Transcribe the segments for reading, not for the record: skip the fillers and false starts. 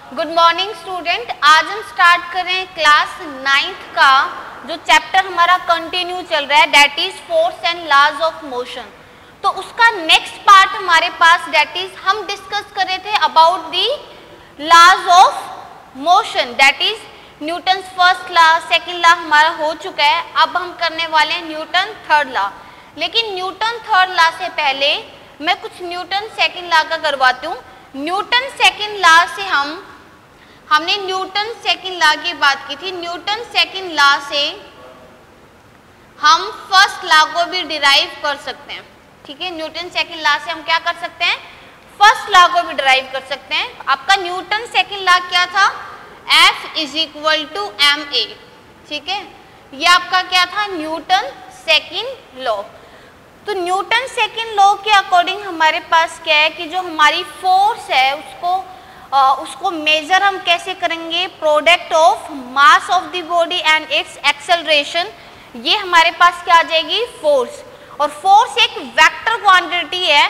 Good morning student. आज हम start कर रहे हैं क्लास 9th का जो चैप्टर हमारा कंटिन्यू चल रहा है, that is force and laws of motion. तो उसका नेक्स्ट पार्ट हमारे पास दैट इज हम डिस्कस कर रहे थे about the laws of motion, that is Newton first law, second law हमारा हो चुका है। अब हम करने वाले हैं न्यूटन थर्ड लॉ। लेकिन न्यूटन थर्ड लॉ से पहले मैं कुछ न्यूटन सेकेंड लॉ का करवाती हूँ। न्यूटन सेकेंड लॉ से हमने न्यूटन सेकेंड लॉ की बात की थी। न्यूटन सेकेंड लॉ से हम फर्स्ट लॉ को भी डिराइव कर सकते हैं, ठीक है। न्यूटन सेकेंड लॉ से हम क्या कर सकते हैं, फर्स्ट लॉ को भी डिराइव कर सकते हैं। आपका न्यूटन सेकेंड लॉ क्या था, F is equal to ma, ठीक है। ये आपका क्या था, न्यूटन सेकेंड लॉ। तो न्यूटन सेकेंड लॉ के अकॉर्डिंग हमारे पास क्या है कि जो हमारी फोर्स है उसको मेजर हम कैसे करेंगे, product of mass of the body and it's acceleration. ये हमारे पास क्या आ जाएगी, फोर्स। और फोर्स एक वेक्टर क्वांटिटी है,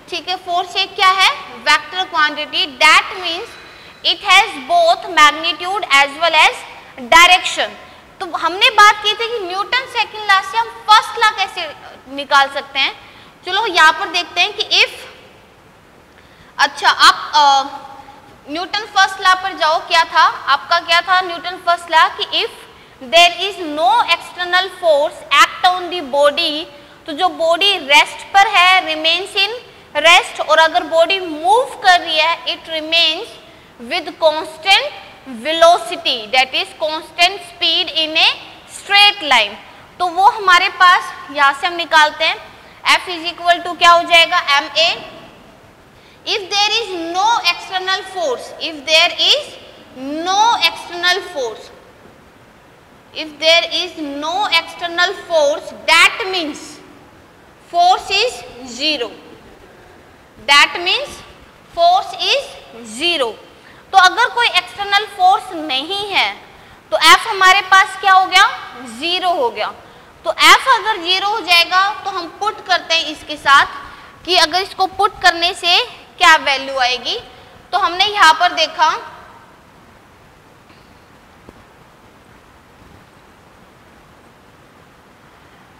ठीक है। फोर्स एक क्या है, vector quantity. That means it has both magnitude as well as direction. तो हमने बात की थी कि न्यूटन सेकेंड लॉ से हम फर्स्ट लॉ कैसे निकाल सकते हैं। चलो यहाँ पर देखते हैं कि इफ, अच्छा आप न्यूटन फर्स्ट लॉ पर जाओ। क्या था आपका, क्या था न्यूटन फर्स्ट लॉ कि if there is no external force act on the body, तो जो बॉडी रेस्ट पर है रिमेन्स इन रेस्ट, और अगर बॉडी मूव कर रही है it remains with constant velocity, that is constant speed in a straight line. तो वो हमारे पास यहाँ से हम निकालते हैं, F इज इक्वल टू क्या हो जाएगा, ma। If there is no external force, if there is no external force, if there is no external force, that means force is zero. That means force is zero. तो अगर कोई external force नहीं है तो F हमारे पास क्या हो गया, जीरो हो गया। तो F अगर जीरो हो जाएगा तो हम पुट करते हैं इसके साथ कि अगर इसको पुट करने से क्या वैल्यू आएगी। तो हमने यहां पर देखा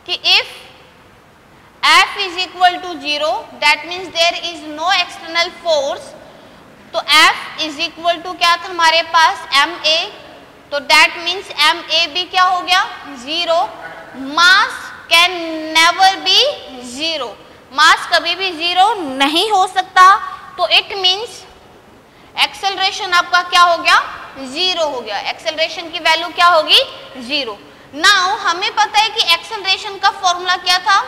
कि if F is equal to zero, that means there is no external force. तो F इज इक्वल टू क्या था हमारे पास, ma। तो दैट मीन्स ma भी क्या हो गया, zero. Mass can never be zero, mass कभी भी जीरो नहीं हो सकता। तो इट मीन्स एक्सेलरेशन आपका क्या हो गया, जीरो हो गया। एक्सेलरेशन की वैल्यू क्या होगी, जीरो। नाउ हमें पता है कि एक्सेलरेशन का फॉर्मूला क्या था,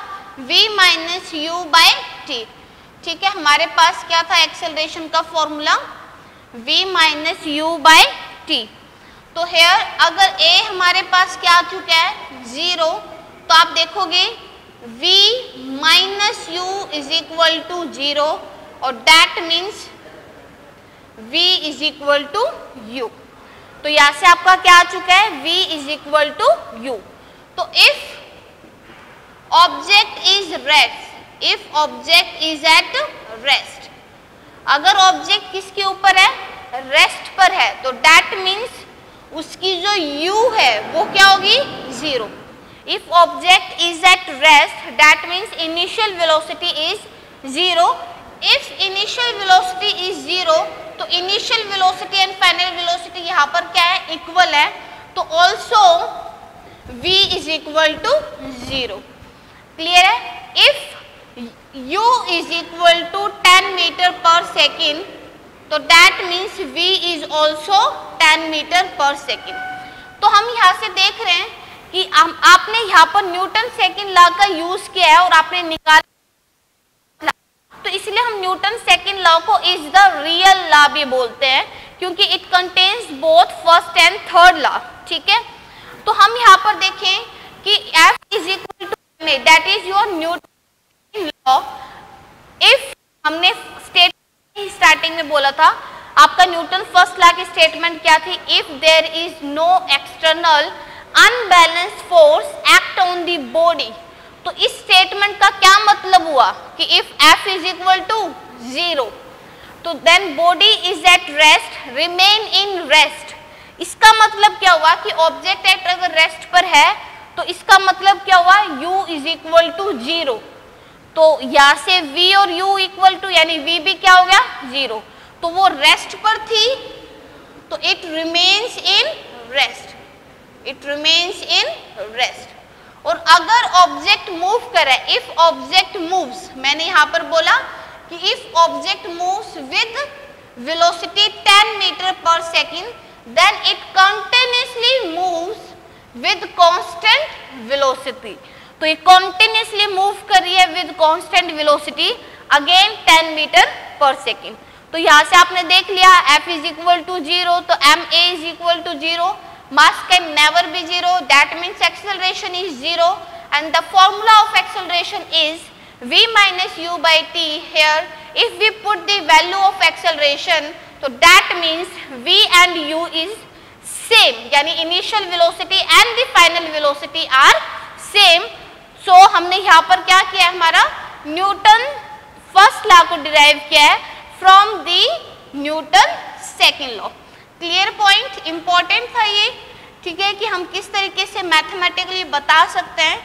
v minus you by T, ठीक है। हमारे पास क्या था एक्सेलरेशन का formula, v minus you by T. तो हेयर अगर a हमारे पास क्या आ चुका है, जीरो, तो आप देखोगे v minus u is equal to zero, और that means v is equal to u। तो यहां से आपका क्या आ चुका है, v is equal to u। तो if object is rest, if object is at rest, अगर ऑब्जेक्ट किसके ऊपर है, रेस्ट पर है, तो दैट मीन्स उसकी जो u है वो क्या होगी, zero. If object is at rest that means initial velocity is zero. If initial velocity is zero, तो initial velocity and final velocity यहाँ पर क्या है, इक्वल है। तो also v is equal to zero. Clear है। If u is equal to 10 metre per second, तो that means v is also 10 metre per second. तो हम यहाँ से देख रहे हैं कि आपने यहाँ पर न्यूटन सेकेंड लॉ का यूज किया है और आपने निकाला, तो इसलिए हम न्यूटन सेकेंड लॉ को इज द रियल लॉ भी बोलते हैं, क्योंकि it contains both first and third law, ठीक है। तो हम यहाँ पर देखें कि F is equal to ma, that is your Newton law. If हमने स्टार्टिंग में बोला था, आपका न्यूटन फर्स्ट लॉ की स्टेटमेंट क्या थी, if there is no external unbalanced force act on the body. तो इस स्टेटमेंट का क्या मतलब हुआ कि if F is equal to zero, तो then body is at rest, remain in rest. इसका मतलब क्या हुआ कि ऑब्जेक्ट एट अगर रेस्ट पर है तो इसका मतलब क्या हुआ, u इज इक्वल टू 0। तो यहां से v और u इक्वल टू, यानी v भी क्या हो गया 0। तो वो रेस्ट पर थी तो it remains in rest, it remains in rest. और अगर ऑब्जेक्ट मूव करे, इफ ऑब्जेक्ट मूव्स, मैंने यहां पर बोला कि if object moves with velocity 10 metre per second then it continuously moves with constant velocity। तो ये continuously move कर रही है with constant velocity again 10 metre per second. तो यहाँ से आपने देख लिया F is equal to 0, तो ma is equal to 0, mass can never be 0, that means acceleration is 0, and the formula of acceleration is v minus u by t। Here if we put the value of acceleration, तो that means v and u is same, यानी initial velocity and the final velocity are same। so हमने यहाँ पर क्या किया है, हमारा Newton first law को डिराइव किया है from the Newton second law. Clear point, important था ये, ठीक है, कि हम किस तरीके से मैथमेटिकली बता सकते हैं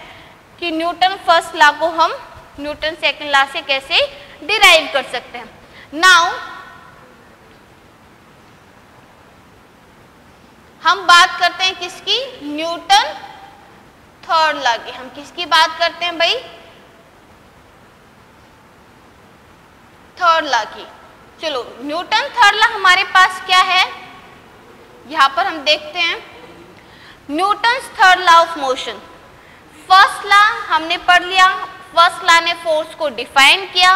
कि न्यूटन फर्स्ट लॉ को हम न्यूटन सेकेंड लॉ से कैसे डिराइव कर सकते हैं। नाउ हम बात करते हैं किसकी, न्यूटन थर्ड लॉ की। हम किसकी बात करते हैं भाई, थर्ड लॉ की। चलो न्यूटन थर्ड लॉ हमारे पास क्या है, यहां पर हम देखते हैं Newton's third law of motion. First law हमने पढ़ लिया, फर्स्ट लॉ ने फोर्स को डिफाइन किया,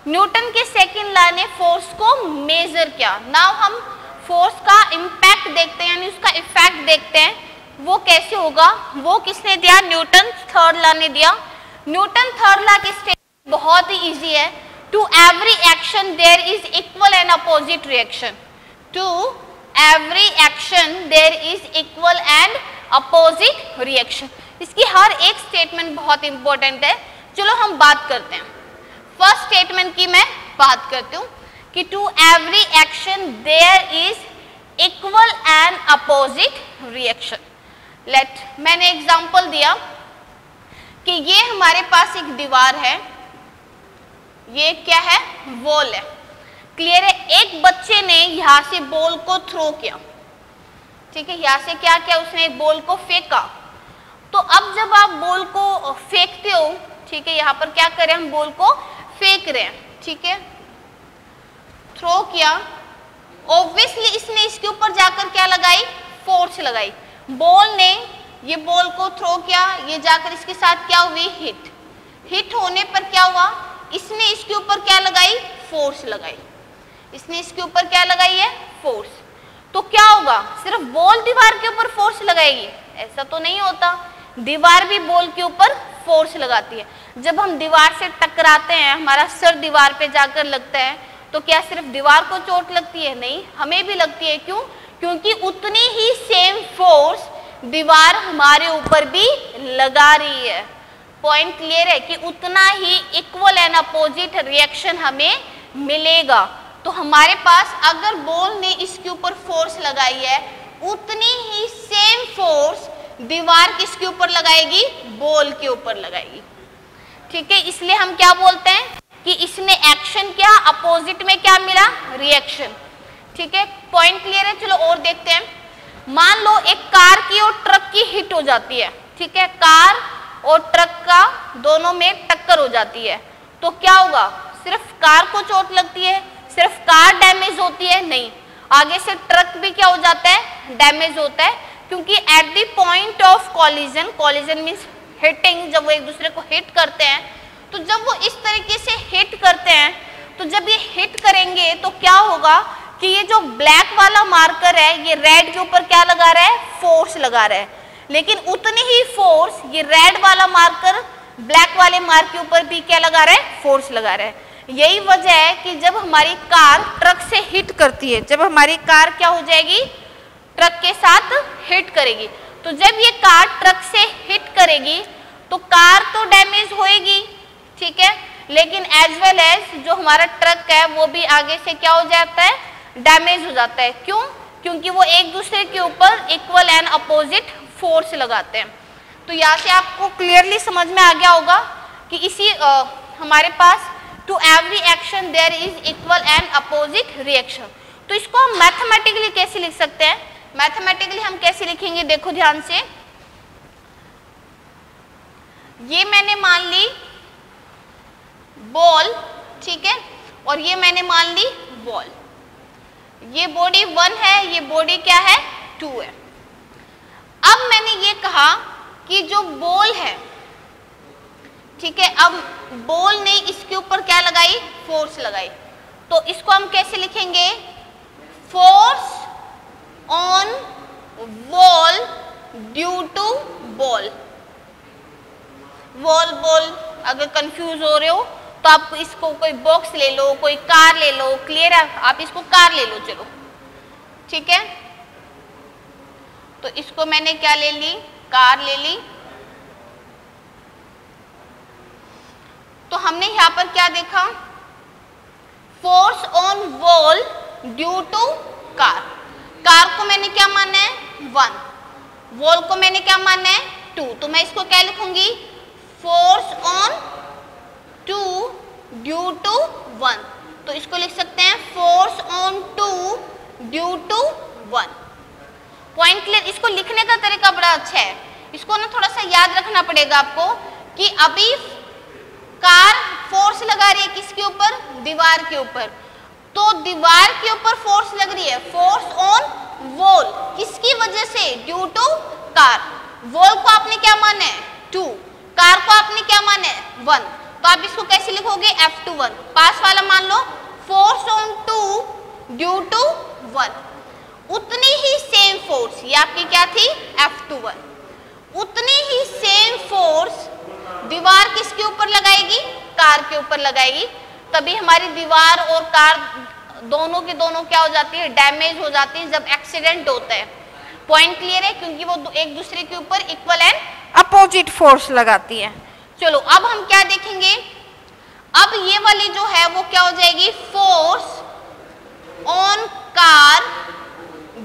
न्यूटन के सेकेंड लॉ ने फोर्स को मेजर किया। नाउ हम फोर्स का इम्पैक्ट देखते हैं, यानी उसका इफेक्ट देखते हैं, वो कैसे होगा, वो किसने दिया, न्यूटन थर्ड लॉ ने दिया। न्यूटन थर्ड लॉ की स्टेटमेंट बहुत ही इजी है, to every action there is equal and opposite reaction, to every action there is equal and opposite reaction. इसकी हर एक स्टेटमेंट बहुत इंपॉर्टेंट है। चलो हम बात करते हैं, फर्स्ट स्टेटमेंट की मैं बात करती हूँ कि to every action there is equal and opposite reaction. मैंने एग्जांपल दिया कि ये हमारे पास एक दीवार है, ये क्या है, वॉल है, क्लियर है। एक बच्चे ने यहां से बॉल को थ्रो किया, ठीक है, यहां से क्या किया, उसने एक बॉल को फेंका। तो अब जब आप बॉल को फेंकते हो, ठीक है, यहां पर क्या करें, हम बॉल को फेंक रहे हैं, ठीक है, थ्रो किया, ऑब्वियसली इसने इसके ऊपर जाकर क्या लगाई, फोर्स लगाई। बॉल ने ये बॉल को थ्रो किया, ये जाकर इसके साथ क्या हुई, हिट। हिट होने पर क्या हुआ, इसने इसके ऊपर क्या लगाई, फोर्स लगाई, इसने इसके ऊपर क्या लगाई है, फोर्स। तो क्या होगा, सिर्फ बॉल दीवार के ऊपर फोर्स लगाएगी, ऐसा तो नहीं होता, दीवार भी बॉल के ऊपर फोर्स लगाती है। जब हम दीवार से टकराते हैं, हमारा सर दीवार पे जाकर लगता है, तो क्या सिर्फ दीवार को चोट लगती है, नहीं, हमें भी लगती है। क्यों, क्योंकि उतनी ही सेम फोर्स दीवार हमारे ऊपर भी लगा रही है। पॉइंट क्लियर है कि उतना ही इक्वल एंड अपोजिट रिएक्शन हमें मिलेगा। तो हमारे पास अगर बॉल ने इसके ऊपर फोर्स लगाई है, उतनी ही सेम फोर्स दीवार किसके ऊपर लगाएगी, बॉल के ऊपर लगाएगी, ठीक है। इसलिए हम क्या बोलते हैं कि इसने एक्शन किया, अपोजिट में क्या मिला, रिएक्शन, ठीक है। पॉइंट क्लियर है। चलो और देखते हैं, मान लो एक कार की और ट्रक की हिट हो जाती है, ठीक है, कार और ट्रक का दोनों में टक्कर हो जाती है, तो क्या होगा, सिर्फ कार को चोट लगती है, सिर्फ कार डैमेज होती है, नहीं, आगे से ट्रक भी क्या हो जाता है, डैमेज होता है, क्योंकि at the point of collision, collision means hitting, जब वो एक दूसरे को हिट करते हैं, तो जब वो इस तरीके से हिट करते हैं, तो जब ये हिट करेंगे तो क्या होगा कि ये जो ब्लैक वाला मार्कर है, ये रेड के ऊपर क्या लगा रहा है, फोर्स लगा रहा है, लेकिन उतनी ही फोर्स ये रेड वाला मार्कर ब्लैक वाले मार्क के ऊपर भी क्या लगा रहा है, फोर्स लगा रहा है। यही वजह है कि जब हमारी कार ट्रक से हिट करती है, जब हमारी कार क्या हो जाएगी, ट्रक के साथ हिट करेगी, तो जब ये कार ट्रक से हिट करेगी तो कार तो डैमेज होएगी, ठीक है, लेकिन एज वेल एज जो हमारा ट्रक है वो भी आगे से क्या हो जाता है, डैमेज हो जाता है। क्यों? क्योंकि वो एक दूसरे के ऊपर इक्वल एंड अपोजिट फोर्स लगाते हैं। तो यहाँ से आपको क्लियरली समझ में आ गया होगा कि इसी हमारे पास to every action there is equal and opposite reaction. तो इसको हम मैथमेटिकली कैसे लिख सकते हैं? मैथमेटिकली हम कैसे लिखेंगे, देखो ध्यान से। ये मैंने मान ली बॉल, ठीक है, और ये मैंने मान ली बॉल। ये बॉडी 1 है, ये बॉडी क्या है, 2 है। अब मैंने ये कहा कि जो बॉल है, ठीक है, अब बॉल ने इसके ऊपर क्या लगाई, फोर्स लगाई। तो इसको हम कैसे लिखेंगे, force on wall due to ball. Wall ball अगर कंफ्यूज हो रहे हो तो आप इसको कोई बॉक्स ले लो, कोई कार ले लो, क्लियर है, आप इसको कार ले लो, चलो ठीक है। तो इसको मैंने क्या ले ली, कार ले ली। तो हमने यहां पर क्या देखा, force on wall due to car. Car को मैंने क्या माना है, 1, वॉल को मैंने क्या माना है, 2। तो मैं इसको क्या लिखूंगी, फोर्स ऑन 2 ड्यू टू 1। तो इसको लिख सकते हैं force on 2 due to 1। Point clear? इसको लिखने का तरीका बड़ा अच्छा है, इसको ना थोड़ा सा याद रखना पड़ेगा आपको कि अभी कार फोर्स लगा रही है किसके ऊपर, दीवार के ऊपर। तो दीवार के ऊपर फोर्स लग रही है, फोर्स ऑन वॉल, किसकी वजह से, ड्यू टू कार। वॉल को आपने क्या माना है, 2, कार को आपने क्या माना है, 1। तो आप इसको कैसे लिखोगे, F21। पास वाला मान लो फोर्स ऑन 2 ड्यू टू 1। उतनी ही सेम फोर्स, ये आपकी क्या थी, F21। उतनी ही सेम फोर्स दीवार किसके ऊपर लगाएगी, कार के ऊपर लगाएगी। तभी हमारी दीवार और कार दोनों की दोनों क्या हो जाती है, डैमेज हो जाती है जब एक्सीडेंट होता है। पॉइंट क्लियर है? क्योंकि वो एक दूसरे के ऊपर इक्वल एंड अपोजिट फोर्स लगाती है। चलो अब हम क्या देखेंगे, अब ये वाली जो है वो क्या हो जाएगी, force on car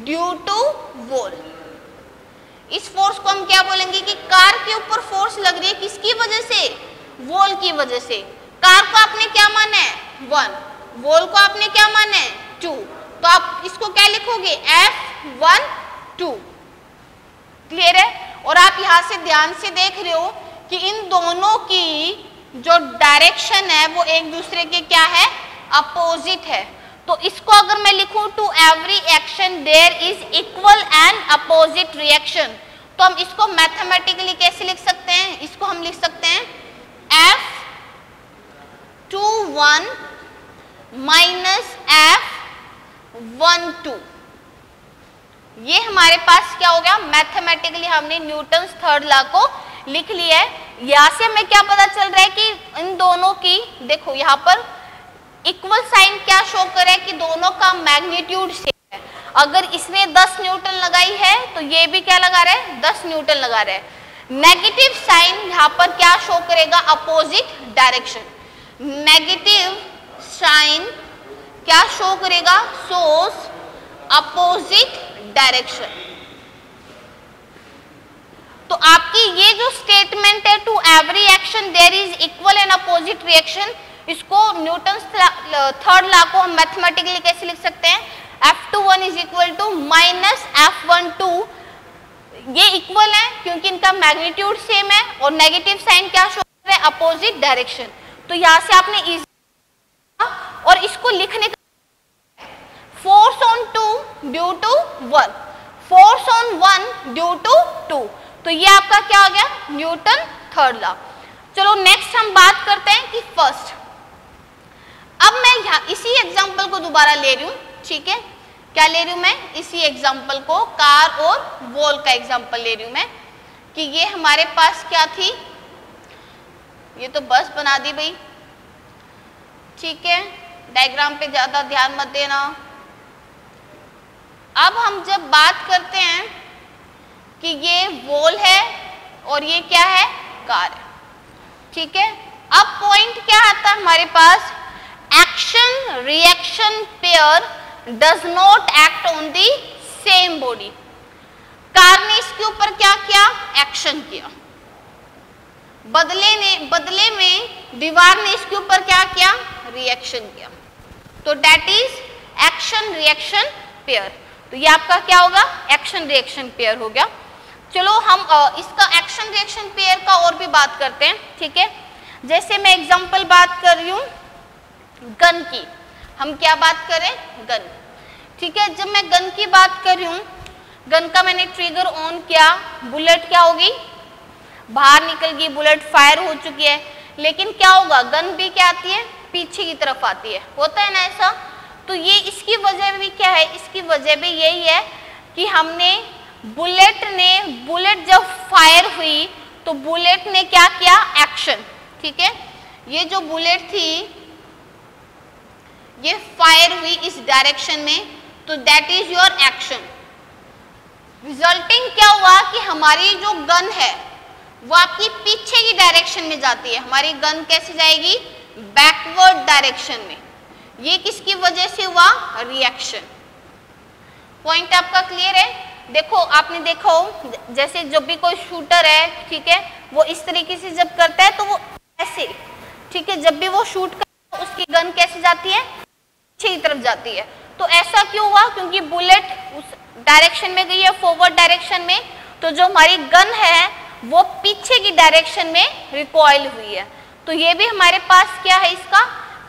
due to wall. इस फोर्स को हम क्या बोलेंगे कि कार के ऊपर फोर्स लग रही है, किसकी वजह से, वॉल की वजह से। कार को आपने क्या माना है, 1, वॉल को आपने क्या माना है, 2। तो आप इसको क्या लिखोगे, F12। क्लियर है? और आप यहां से ध्यान से देख रहे हो कि इन दोनों की जो डायरेक्शन है वो एक दूसरे के क्या है, अपोजिट है। तो इसको अगर मैं लिखूं, to every action there is equal and opposite reaction, तो हम इसको मैथमेटिकली कैसे लिख सकते हैं, इसको हम लिख सकते हैं F21 माइनस F12। ये हमारे पास क्या हो गया, मैथमेटिकली हमने न्यूटन्स थर्ड लॉ को लिख लिया है। यहां से हमें क्या पता चल रहा है कि इन दोनों की, देखो यहाँ पर इक्वल साइन क्या शो कर है कि दोनों का मैग्नीट्यूड सेम है। अगर इसने 10 न्यूटन लगाई है तो ये भी क्या लगा रहा है, 10 न्यूटन लगा रहा है। नेगेटिव साइन यहाँ पर क्या शो करेगा, अपोजिट डायरेक्शन। नेगेटिव साइन क्या शो करेगा, सोर्स अपोजिट डायरेक्शन। तो आपकी ये जो स्टेटमेंट है, to every action there is equal and opposite reaction, इसको न्यूटन थर्ड लॉ को हम मैथमेटिकली कैसे लिख सकते हैं, F21 is equal to minus F12। ये इक्वल है क्योंकि इनका मैग्नीट्यूड सेम है और नेगेटिव साइन क्या शो कर रहा है, अपोजिट डायरेक्शन। तो यहां से आपने इजी, और इसको लिखने का, force on 2 due to 1, force on 1 due to 2। तो ये आपका क्या हो गया, न्यूटन थर्ड लॉ। चलो नेक्स्ट हम बात करते हैं कि फर्स्ट। अब मैं यहाँ इसी एग्जांपल को दोबारा ले रही हूँ, ठीक है, क्या ले रही हूँ मैं, इसी एग्जांपल को, कार और वॉल का एग्जांपल ले रही हूँ मैं, कि ये हमारे पास क्या थी, ये तो बस बना दी भाई, ठीक है, डायग्राम पे ज्यादा ध्यान मत देना। अब हम जब बात करते हैं कि ये वॉल है और ये क्या है, कार है, ठीक है, अब पॉइंट क्या आता है हमारे पास, action reaction pair does not act on the same body. Car ने इसके ऊपर क्या किया, एक्शन किया, बदले में दीवार ने इसके ऊपर क्या किया, रिएक्शन किया। तो that is action reaction pair. तो ये आपका क्या होगा, एक्शन रिएक्शन पेयर हो गया। चलो हम इसका एक्शन रिएक्शन पेयर का और भी बात करते हैं, ठीक है। जैसे मैं एग्जांपल बात कर रही हूँ गन की, हम क्या बात करें, गन, ठीक है। जब मैं गन की बात कर रही हूँ, गन का मैंने ट्रिगर ऑन किया, बुलेट क्या होगी, बाहर निकल गई, बुलेट फायर हो चुकी है। लेकिन क्या होगा, गन भी क्या आती है, पीछे की तरफ आती है, होता है ना ऐसा। तो ये इसकी वजह भी क्या है, इसकी वजह भी यही है कि हमने बुलेट जब फायर हुई तो बुलेट ने क्या किया, एक्शन, ठीक है। ये जो बुलेट थी ये फायर हुई इस डायरेक्शन में, तो that is your action. Resulting क्या हुआ कि हमारी जो गन है वो आपकी पीछे की डायरेक्शन में जाती है। हमारी गन कैसे जाएगी, बैकवर्ड डायरेक्शन में। ये किसकी वजह से हुआ, रिएक्शन। पॉइंट आपका क्लियर है। देखो आपने देखा हो, जैसे जब भी कोई शूटर है, ठीक है, वो इस तरीके से जब करता है तो वो ऐसे, ठीक है, जब भी वो शूट करता है उसकी गन कैसे जाती है, पीछे की तरफ जाती है। तो ऐसा क्यों हुआ, क्योंकि बुलेट उस डायरेक्शन में गई है, फॉरवर्ड डायरेक्शन में, तो जो हमारी गन है वो पीछे की डायरेक्शन में रिकॉइल हुई है। तो ये भी हमारे पास क्या है, इसका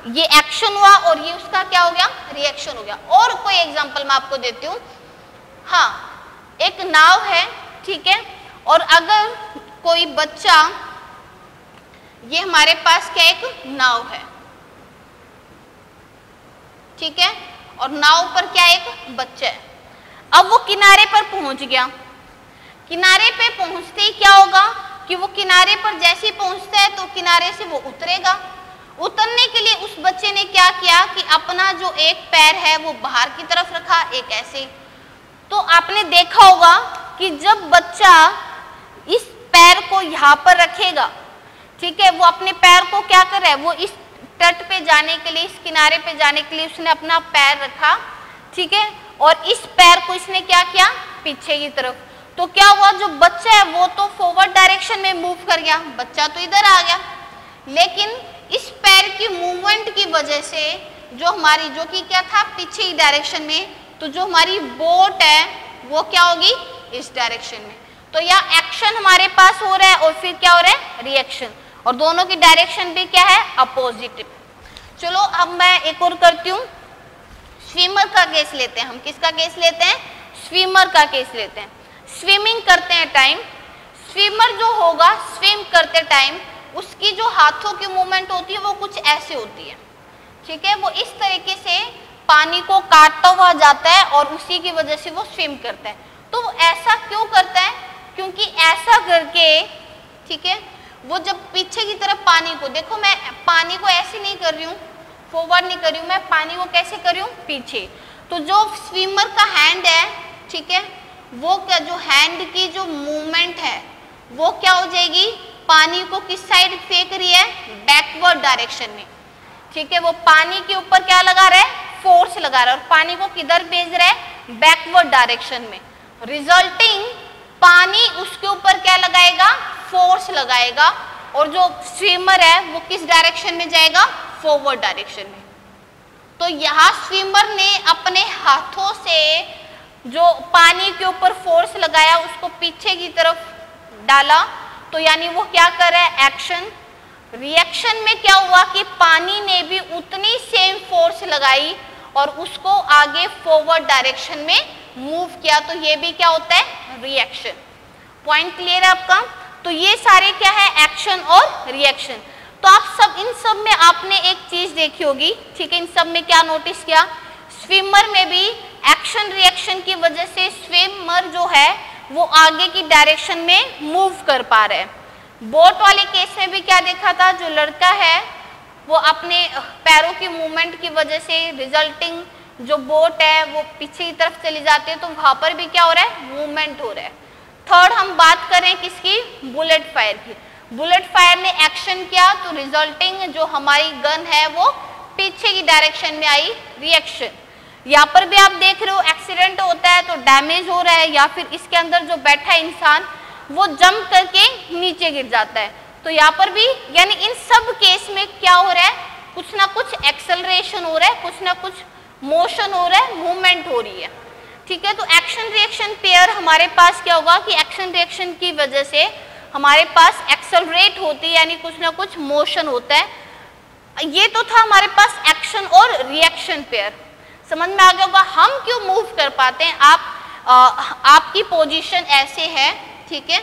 ये एक्शन हुआ और ये उसका क्या हो गया, रिएक्शन हो गया। और कोई एग्जांपल मैं आपको देती हूँ। हाँ, एक नाव है, ठीक है, और अगर कोई बच्चा, ये हमारे पास क्या एक नाव है, ठीक है, और नाव पर क्या एक बच्चा है। अब वो किनारे पर पहुंच गया। किनारे पे पहुंचते ही क्या होगा कि वो किनारे पर जैसे ही पहुंचता है तो किनारे से वो उतरेगा। उतरने के लिए उस बच्चे ने क्या किया कि अपना जो एक पैर है वो बाहर की तरफ रखा, एक ऐसे। तो आपने देखा होगा कि जब बच्चा इस पैर को यहाँ पर रखेगा, ठीक है, वो अपने पैर को क्या कर रहा है, वो इस तट पे जाने के लिए, इस किनारे पे जाने के लिए उसने अपना पैर रखा, ठीक है, और इस पैर को इसने क्या किया, पीछे की तरफ। तो क्या हुआ, जो बच्चा है वो तो फॉरवर्ड डायरेक्शन में मूव कर गया, बच्चा तो इधर आ गया, लेकिन इस पैर की मूवमेंट की वजह से जो हमारी, जो कि क्या था, पीछे की डायरेक्शन में, तो जो हमारी बोट है वो क्या होगी, इस डायरेक्शन में। तो यह एक्शन हमारे पास हो रहा है और फिर क्या हो रहा है, रिएक्शन, और दोनों की डायरेक्शन भी क्या है, अपोजिट। चलो अब मैं एक और करती हूँ, स्विमर का केस लेते हैं। हम किसका केस लेते हैं, स्विमर का केस लेते हैं। स्विमिंग करते हैं टाइम, स्विमर जो होगा, स्विम करते टाइम उसकी जो हाथों की मूवमेंट होती है वो कुछ ऐसे होती है, ठीक है, वो इस तरीके से पानी को काटता हुआ जाता है और उसी की वजह से वो स्विम करता है। तो वो ऐसा क्यों करता है, क्योंकि ऐसा करके, ठीक है, वो जब पीछे की तरफ पानी को, देखो मैं पानी को ऐसे नहीं कर रही हूँ, फॉरवर्ड नहीं कर रही हूँ, मैं पानी को कैसे कर रही हूँ, पीछे। तो जो स्विमर का हैंड है, ठीक है, वो क्या, जो हैंड की जो मूवमेंट है वो क्या हो जाएगी, पानी को किस साइड फेंक रही है, बैकवर्ड डायरेक्शन में, ठीक है। वो पानी के ऊपर क्या लगा रहा है, फोर्स लगा रहा है, और पानी को किधर भेज रहा है, बैकवर्ड डायरेक्शन में। रिजल्टिंग पानी उसके ऊपर क्या लगाएगा, फोर्स लगाएगा, और जो स्विमर है वो किस डायरेक्शन में जाएगा, फॉरवर्ड डायरेक्शन में। तो यहाँ स्विमर ने अपने हाथों से जो पानी के ऊपर फोर्स लगाया उसको पीछे की तरफ डाला, तो यानी वो क्या कर रहा है, एक्शन। रिएक्शन में क्या हुआ कि पानी ने भी उतनी सेम फोर्स लगाई और उसको आगे फॉरवर्ड डायरेक्शन में मूव किया, तो ये भी क्या होता है, रिएक्शन। पॉइंट क्लियर है आपका। तो ये सारे क्या है, एक्शन और रिएक्शन। तो आप सब, इन सब में आपने एक चीज देखी होगी, ठीक है, इन सब में क्या नोटिस किया, स्विमर में भी एक्शन रिएक्शन की वजह से स्विमर जो है वो आगे की डायरेक्शन में मूव कर पा रहे हैं। बोट वाले केस में भी क्या देखा था, जो लड़का है वो अपने पैरों की मूवमेंट की वजह से रिजल्टिंग जो बोट है वो पीछे की तरफ चली जाती है, तो वहां पर भी क्या हो रहा है, मूवमेंट हो रहा है। थर्ड हम बात करें किसकी, बुलेट फायर की। बुलेट फायर ने एक्शन किया तो रिजल्टिंग जो हमारी गन है वो पीछे की डायरेक्शन में आई, रिएक्शन। यहाँ पर भी आप देख रहे हो एक्सीडेंट होता है तो डैमेज हो रहा है, या फिर इसके अंदर जो बैठा है इंसान वो जंप करके नीचे गिर जाता है। तो यहाँ पर भी यानी इन सब केस में क्या हो रहा है, कुछ ना कुछ एक्सेलरेशन हो रहा है, कुछ ना कुछ मोशन हो रहा है, मूवमेंट हो रही है। ठीक है, तो एक्शन रिएक्शन पेयर हमारे पास क्या होगा कि एक्शन रिएक्शन की वजह से हमारे पास एक्सेलरेट होती है, यानी कुछ ना कुछ मोशन होता है। ये तो था हमारे पास एक्शन और रिएक्शन पेयर, समझ में आ गया होगा। हम क्यों मूव कर पाते हैं, आपकी पोजीशन ऐसे है, ठीक है,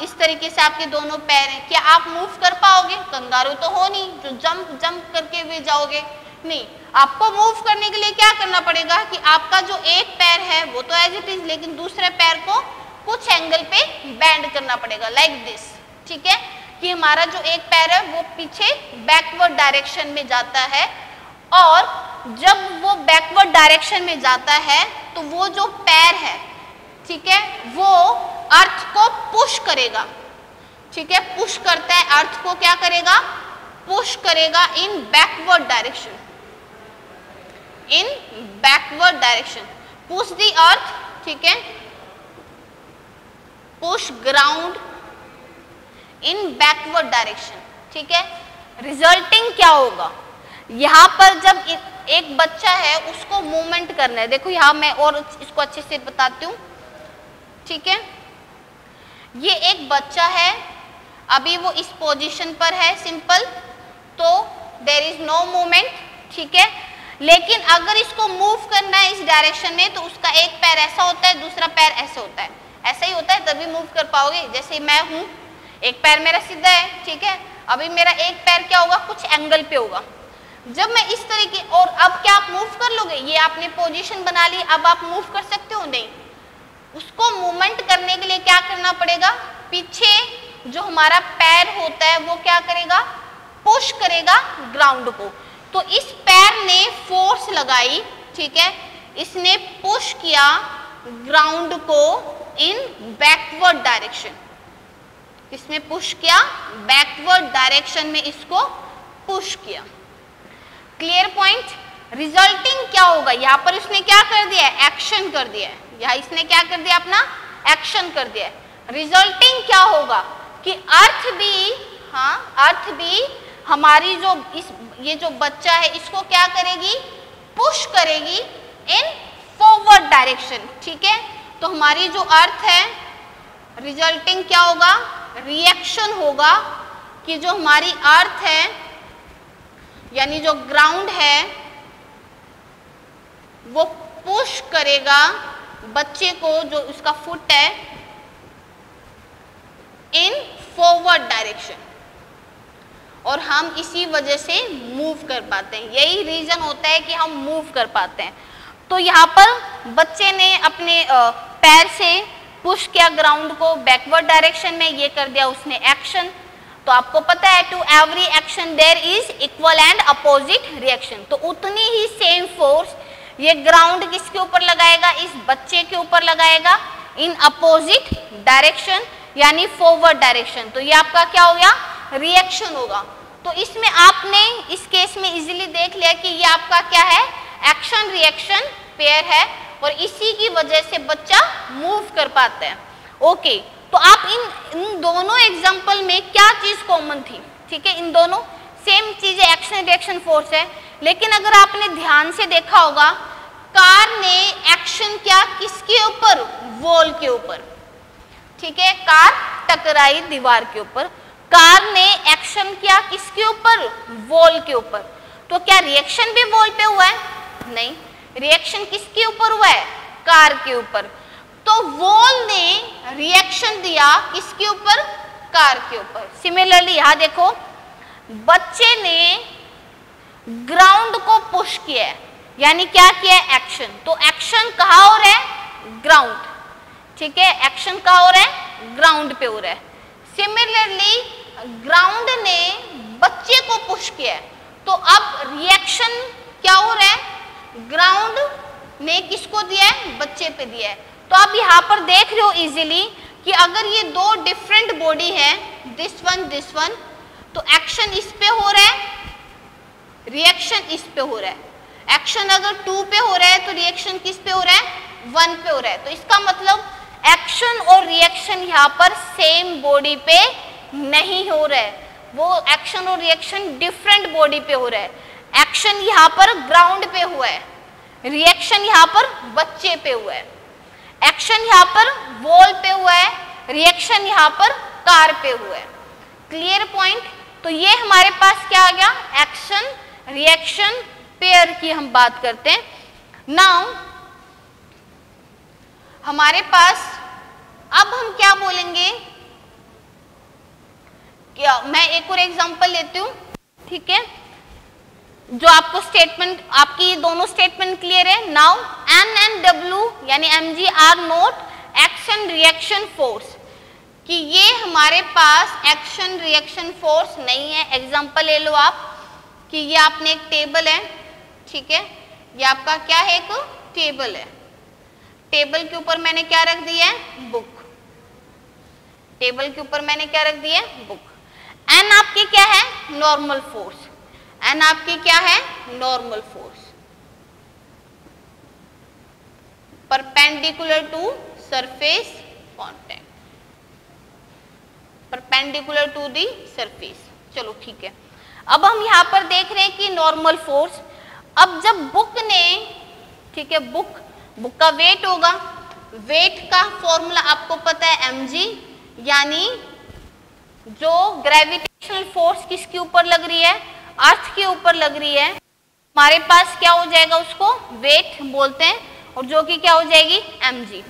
इस तरीके से आपके दोनों पैर हैं, क्या आप मूव कर पाओगे? कंगारू तो हो नहीं जो जंप करके हुए जाओगे, नहीं। आपको मूव करने के लिए क्या करना पड़ेगा कि आपका जो एक पैर है वो तो एज इट इज, लेकिन दूसरे पैर को कुछ एंगल पे बेंड करना पड़ेगा, लाइक दिस। ठीक है, कि हमारा जो एक पैर है वो पीछे बैकवर्ड डायरेक्शन में जाता है, और जब वो बैकवर्ड डायरेक्शन में जाता है तो वो जो पैर है, ठीक है, वो अर्थ को पुश करेगा। ठीक है, पुश करता है, अर्थ को क्या करेगा, पुश करेगा इन backward direction, in backward direction, push the earth, ठीक है, push ground in backward direction. ठीक है, रिजल्टिंग क्या होगा, यहां पर जब एक बच्चा है उसको मूवमेंट करना है, देखो यहां मैं और इसको अच्छे से बताती हूं। ठीक है, ये एक बच्चा है, अभी वो इस पोजीशन पर है सिंपल, तो देयर इज नो मूवमेंट। ठीक है, लेकिन अगर इसको मूव करना है इस डायरेक्शन में तो उसका एक पैर ऐसा होता है, दूसरा पैर ऐसे होता है, ऐसा ही होता है, तभी मूव कर पाओगे। जैसे मैं हूं, एक पैर मेरा सीधा है, ठीक है, अभी मेरा एक पैर क्या होगा, कुछ एंगल पे होगा। जब मैं इस तरीके, और अब क्या आप मूव कर लोगे, ये आपने पोजीशन बना ली, अब आप मूव कर सकते हो? नहीं। उसको मूवमेंट करने के लिए क्या करना पड़ेगा, पीछे जो हमारा पैर होता है वो क्या करेगा, पुश करेगा ग्राउंड को। तो इस पैर ने फोर्स लगाई, ठीक है, इसने पुश किया ग्राउंड को इन बैकवर्ड डायरेक्शन, इसमें पुश किया बैकवर्ड डायरेक्शन में, इसको पुश किया। Clear point. रिजल्टिंग क्या होगा, यहां पर उसने क्या कर दिया, एक्शन कर दिया है, यहां इसने क्या कर दिया, अपना एक्शन कर दिया है। रिजल्टिंग क्या होगा कि अर्थ भी, हाँ, अर्थ भी हमारी जो ये जो बच्चा है इसको क्या करेगी, पुश करेगी इन फॉरवर्ड डायरेक्शन। ठीक है, तो हमारी जो अर्थ है, रिजल्टिंग क्या होगा, रिएक्शन होगा कि जो हमारी अर्थ है यानी जो ग्राउंड है वो पुश करेगा बच्चे को, जो उसका फुट है, इन फॉरवर्ड डायरेक्शन, और हम इसी वजह से मूव कर पाते हैं। यही रीजन होता है कि हम मूव कर पाते हैं। तो यहाँ पर बच्चे ने अपने पैर से पुश किया ग्राउंड को बैकवर्ड डायरेक्शन में, ये कर दिया उसने एक्शन। तो आपको पता है to every action there is equal and opposite reaction, तो उतनी ही सेम फोर्स ये ग्राउंड किसके ऊपर लगाएगा, इस बच्चे के ऊपर लगाएगा इन अपोजिट डायरेक्शन यानी फॉरवर्ड डायरेक्शन। तो ये आपका क्या हो गया, रिएक्शन होगा। तो इसमें आपने इस केस में इजीली देख लिया कि ये आपका क्या है, एक्शन रिएक्शन पेयर है, और इसी की वजह से बच्चा मूव कर पाता है। ओके, तो आप इन दोनों एग्जाम्पल में क्या चीज कॉमन थी, ठीक है, इन दोनों सेम चीज है, एक्शन रिएक्शन फोर्स है, लेकिन अगर आपने ध्यान से देखा होगा कार ने एक्शन किया किसके ऊपर, वॉल के ऊपर। ठीक है, कार टकराई दीवार के ऊपर, कार ने एक्शन किया किसके ऊपर, वॉल के ऊपर। तो क्या रिएक्शन भी वॉल पे हुआ है, नहीं, रिएक्शन किसके ऊपर हुआ है, कार के ऊपर। तो वॉल ने रिएक्शन दिया किसके ऊपर, कार के ऊपर। सिमिलरली यहां देखो बच्चे ने ग्राउंड को पुश किया है, यानी क्या किया है, एक्शन। तो एक्शन कहाँ हो रहा है, ग्राउंड। ठीक है, एक्शन कहाँ हो रहा है, ग्राउंड पे हो रहा है। सिमिलरली ग्राउंड ने बच्चे को पुश किया है, तो अब रिएक्शन क्या हो रहा है, ग्राउंड ने किसको दिया है, बच्चे पे दिया है। तो आप यहाँ पर देख रहे हो इजीली कि अगर ये दो डिफरेंट बॉडी है, दिस वन, तो एक्शन इस पे हो रहा है, रिएक्शन इस पे हो रहा है। एक्शन अगर 2 पे हो रहा है तो रिएक्शन किस पे हो रहा है, 1 पे हो रहा है। तो इसका मतलब एक्शन और रिएक्शन यहाँ पर सेम बॉडी पे नहीं हो रहा है, वो एक्शन और रिएक्शन डिफरेंट बॉडी पे हो रहा है। एक्शन यहाँ पर ग्राउंड पे हुआ है, रिएक्शन यहाँ पर बच्चे पे हुआ है। एक्शन यहाँ पर वॉल पे हुआ है, रिएक्शन यहाँ पर कार पे हुआ है। Clear point. तो ये हमारे पास क्या आ गया, एक्शन रिएक्शन पेयर की हम बात करते हैं। नाउ हमारे पास अब हम क्या बोलेंगे, क्या मैं एक और एग्जांपल लेती हूँ, ठीक है, जो आपको स्टेटमेंट, आपकी ये दोनों स्टेटमेंट क्लियर है। नाउ एन एंड डब्ल्यू यानी M G are not action reaction force, कि ये हमारे पास एक्शन रिएक्शन फोर्स नहीं है। एग्जांपल ले लो आप कि ये आपने एक टेबल है, ठीक है, ये आपका क्या है, एक टेबल है। टेबल के ऊपर मैंने क्या रख दिया है, बुक। टेबल के ऊपर मैंने क्या रख दिया है, बुक। एन आपकी क्या है, नॉर्मल फोर्स। एन आपकी क्या है, normal force perpendicular to surface contact, perpendicular to the surface. चलो ठीक है, अब हम यहाँ पर देख रहे हैं कि नॉर्मल फोर्स। अब जब बुक ने, ठीक है, बुक का वेट होगा, वेट का फॉर्मूला आपको पता है mg, यानी जो ग्रेविटेशनल फोर्स किसके ऊपर लग रही है, अर्थ के ऊपर लग रही है, हमारे पास क्या हो जाएगा, उसको वेट बोलते हैं, और जो कि क्या हो जाएगी, mg।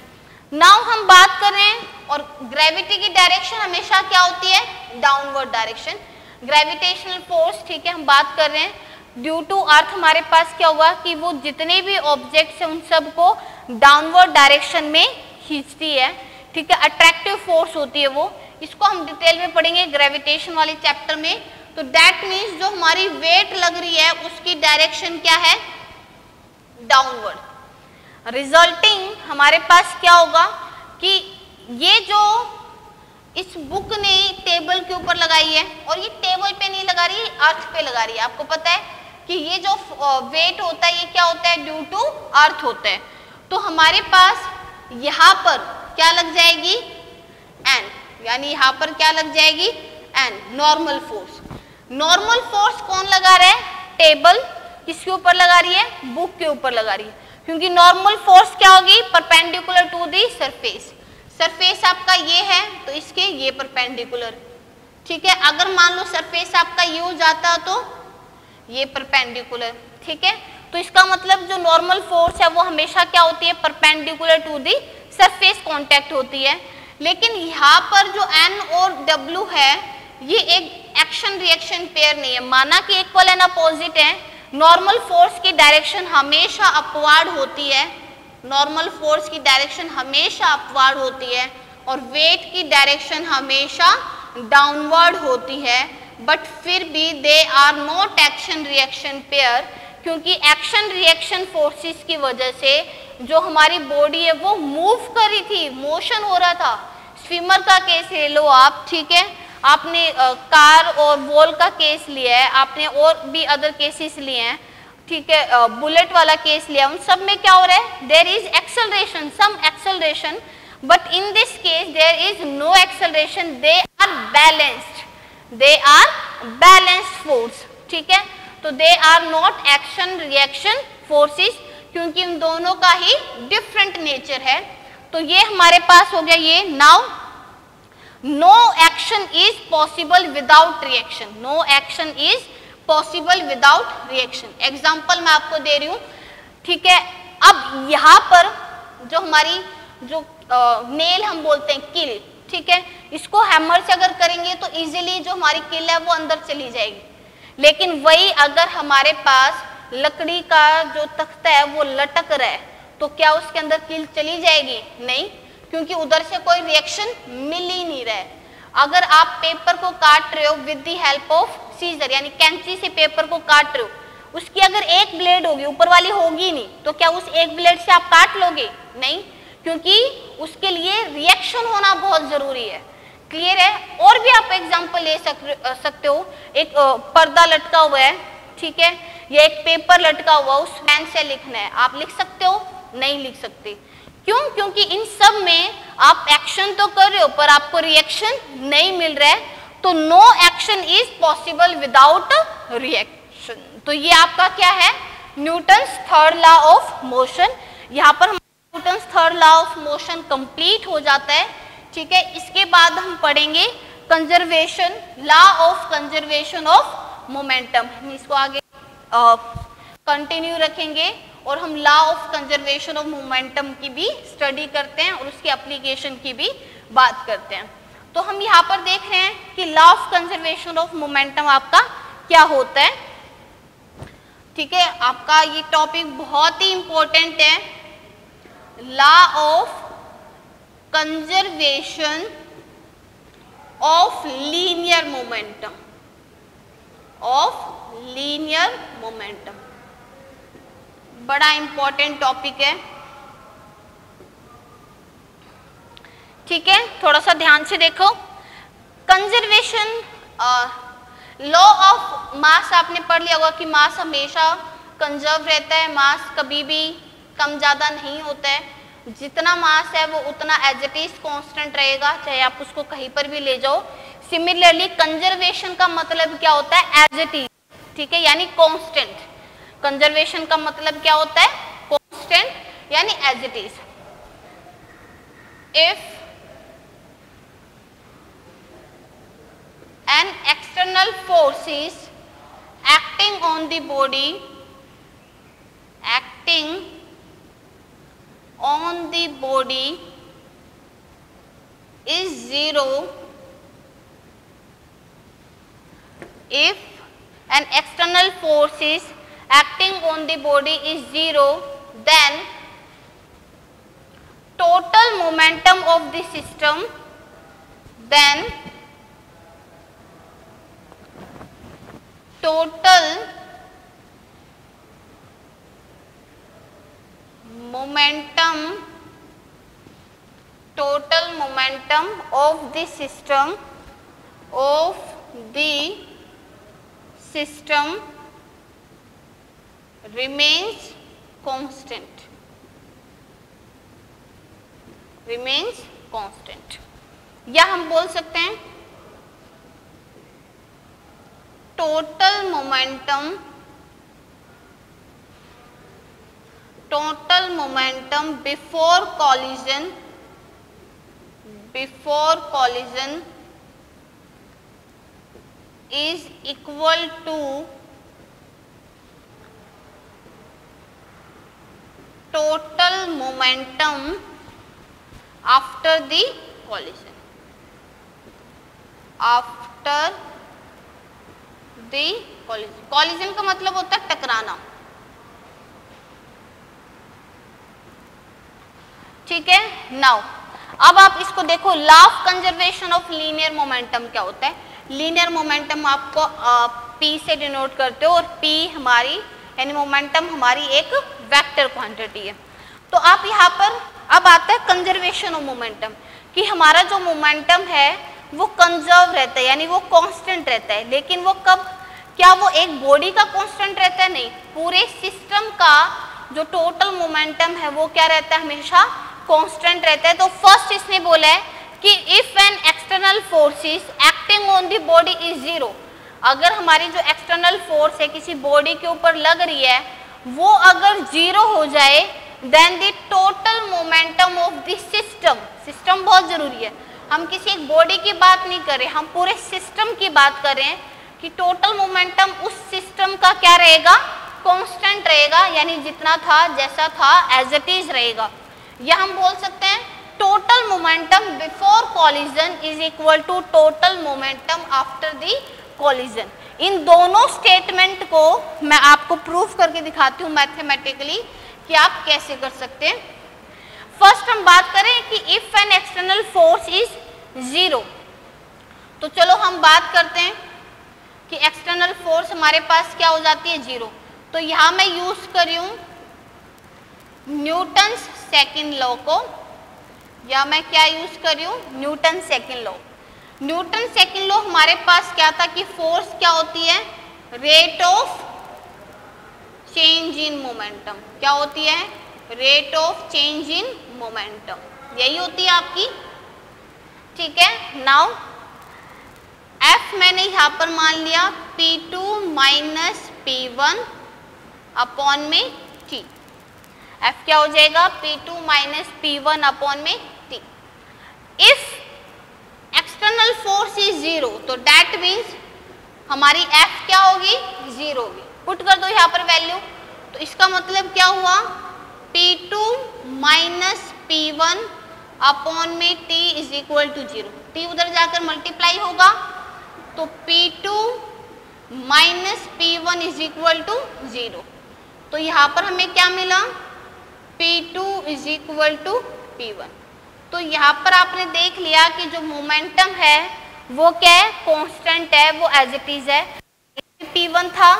नाउ हम बात कर रहे हैं, और ग्रेविटी की डायरेक्शन हमेशा क्या होती है, डाउनवर्ड डायरेक्शन, ग्रेविटेशनल फोर्स, ठीक है, हम बात कर रहे हैं। ड्यू टू अर्थ हमारे पास क्या हुआ कि वो जितने भी ऑब्जेक्ट्स हैं उन सबको डाउनवर्ड डायरेक्शन में खींचती है, ठीक है, अट्रैक्टिव फोर्स होती है वो। इसको हम डिटेल में पढ़ेंगे ग्रेविटेशन वाले चैप्टर में। तो दैट मीन्स जो हमारी वेट लग रही है उसकी डायरेक्शन क्या है, डाउनवर्ड। रिजल्टिंग हमारे पास क्या होगा कि ये जो इस बुक ने टेबल के ऊपर लगाई है, और ये टेबल पे नहीं लगा रही है, अर्थ पे लगा रही है। आपको पता है कि ये जो वेट होता है ये क्या होता है, ड्यू टू अर्थ होता है। तो हमारे पास यहाँ पर क्या लग जाएगी, एन, यानी यहाँ पर क्या लग जाएगी, N, normal force. Normal force कौन लगा रहा है, टेबल किसके ऊपर लगा रही है, बुक के ऊपर लगा रही है, क्योंकि नॉर्मल फोर्स क्या होगी, perpendicular to the surface. Surface आपका ये है तो इसके ये परपेंडिकुलर, ठीक है। अगर मान लो सरफेस आपका ये हो जाता तो ये परपेंडिकुलर, ठीक है। तो इसका मतलब जो नॉर्मल फोर्स है वो हमेशा क्या होती है, perpendicular to the surface contact होती है। लेकिन यहाँ पर जो एन और डब्ल्यू है ये एक एक्शन रिएक्शन पेयर नहीं है, माना कि इक्वल एंड अपोजिट है। नॉर्मल फोर्स की डायरेक्शन हमेशा अपवार्ड होती है, नॉर्मल फोर्स की डायरेक्शन हमेशा अपवार्ड होती है, और वेट की डायरेक्शन हमेशा डाउनवर्ड होती है। बट फिर भी they are not action reaction pair, क्योंकि एक्शन रिएक्शन फोर्सेस की वजह से जो हमारी बॉडी है वो मूव कर रही थी, मोशन हो रहा था। स्विमर का केस ले लो आप, ठीक है, आपने कार और वॉल का केस लिया है, आपने और भी अदर केसेस लिए हैं, ठीक है, बुलेट वाला केस लिया, उन सब में क्या हो रहा है, there is acceleration, some acceleration, but in this case there is no acceleration, they are balanced, they are balanced force, ठीक है। तो they are not action reaction forces, क्योंकि उन दोनों का ही डिफरेंट नेचर है। तो ये हमारे पास हो गया ये। Now no action is possible without reaction, no action is possible without reaction. Example मैं आपको दे रही हूँ, ठीक है। अब यहाँ पर जो हमारी जो नेल हम बोलते हैं किल, ठीक है, इसको हैमर से अगर करेंगे तो इजीली जो हमारी किल है वो अंदर चली जाएगी। लेकिन वही अगर हमारे पास लकड़ी का जो तख्ता है वो लटक रहा है तो क्या उसके अंदर किल चली जाएगी, नहीं, क्योंकि उधर से कोई रिएक्शन मिल ही नहीं रहा है। अगर आप पेपर को काट रहे हो with the help of scissor, यानी कैंची से पेपर को काट रहे हो, उसकी अगर एक ब्लेड होगी, ऊपर वाली होगी नहीं, तो क्या उस एक ब्लेड से आप काट लोगे, नहीं, क्योंकि उसके लिए रिएक्शन होना बहुत जरूरी है। क्लियर है? और भी आप एग्जांपल ले सकते हो, एक पर्दा लटका हुआ है, ठीक है, या एक पेपर लटका हुआ, उस पेन से लिखना है, आप लिख सकते हो? नहीं लिख सकते। क्यों? क्योंकि इन सब में आप एक्शन तो कर रहे हो पर आपको रिएक्शन नहीं मिल रहा है, तो no action is possible without reaction. तो ये आपका क्या है? Newton's third law of motion. यहाँ पर Newton's third law of motion complete हो जाता है, ठीक है। इसके बाद हम पढ़ेंगे conservation, law of conservation of momentum. हम इसको आगे कंटिन्यू रखेंगे और हम law of conservation of momentum की भी स्टडी करते हैं और उसकी एप्लीकेशन की भी बात करते हैं। तो हम यहाँ पर देख रहे हैं कि law of conservation of momentum आपका क्या होता है, ठीक है। आपका ये टॉपिक बहुत ही इंपॉर्टेंट है, law of conservation of linear momentum, of linear momentum, बड़ा इंपॉर्टेंट टॉपिक है, ठीक है। थोड़ा सा ध्यान से देखो, कंजर्वेशन, लॉ ऑफ मास आपने पढ़ लिया होगा कि मास हमेशा कंजर्व रहता है, मास कभी भी कम ज्यादा नहीं होता है, जितना मास है वो उतना एज इट इज कांस्टेंट रहेगा, चाहे आप उसको कहीं पर भी ले जाओ। सिमिलरली कंजर्वेशन का मतलब क्या होता है? एज इट इज, ठीक है, यानी कांस्टेंट। कंजर्वेशन का मतलब क्या होता है? कांस्टेंट यानी as it is. If an external force is acting on the body, acting on the body is zero, if an external force is acting on the body is zero, then total momentum of the system, then total momentum of the system remains constant, या हम बोल सकते हैं total momentum before collision is equal to total momentum after the collision, collision का मतलब होता है टकराना, ठीक है। नाउ अब आप इसको देखो, law of conservation of linear momentum क्या होता है? लीनियर मोमेंटम आपको P से डिनोट करते हो और P हमारी यानी मोमेंटम हमारी एक वेक्टर क्वांटिटी है। तो आप यहाँ पर अब आता है कंजर्वेशन ऑफ मोमेंटम, कि हमारा जो मोमेंटम है वो कंजर्व रहता है, यानी वो कांस्टेंट रहता है। लेकिन वो कब? क्या वो एक बॉडी का कांस्टेंट रहता है? नहीं, पूरे सिस्टम का जो टोटल मोमेंटम है वो क्या रहता है? हमेशा कांस्टेंट रहता है। तो फर्स्ट इसने बोला है कि if an external force is acting on the body is zero, अगर हमारी जो एक्सटर्नल फोर्स है किसी बॉडी के ऊपर लग रही है वो अगर जीरो हो जाए, then the total momentum of the system बहुत जरूरी है, हम किसी एक बॉडी की बात नहीं कर रहे, हम पूरे सिस्टम की बात कर रहे हैं कि टोटल मोमेंटम उस सिस्टम का क्या रहेगा? कांस्टेंट रहेगा, यानी जितना था जैसा था एज इट इज रहेगा। या हम बोल सकते हैं total momentum before collision is equal to total momentum after the collision. इन दोनों स्टेटमेंट को मैं आपको प्रूफ करके दिखाती हूँ मैथमेटिकली कि आप कैसे कर सकते हैं। फर्स्ट हम बात करें कि if an external force is zero, तो चलो हम बात करते हैं कि एक्सटर्नल फोर्स हमारे पास क्या हो जाती है? जीरो। तो यहां मैं यूज कर रही हूं न्यूटन्स सेकंड लॉ को, या मैं क्या यूज कर रही हूं? Newton second law. Newton second law हमारे पास क्या था कि फोर्स क्या होती है, rate of change in momentum. क्या होती है, rate of change in momentum, यही होती है आपकी। ठीक है, नाउ F मैंने यहाँ पर मान लिया P2 माइनस P1 अपॉन में T। F क्या हो जाएगा, P2 माइनस P1 अपॉन में T। If external force is zero तो दैट मीन्स हमारी F क्या होगी, जीरो होगी। पुट कर दो यहाँ पर वैल्यू, तो इसका मतलब क्या हुआ, P2 माइनस P1 अपॉन में T is equal to zero. T उधर जाकर मल्टीप्लाई होगा तो P2 minus P1 is equal to zero. तो यहाँ पर हमें क्या मिला, P2 is equal to P1। तो यहाँ पर आपने देख लिया कि जो मोमेंटम है वो क्या है, कांस्टेंट है, वो एज इट इज है। P1 था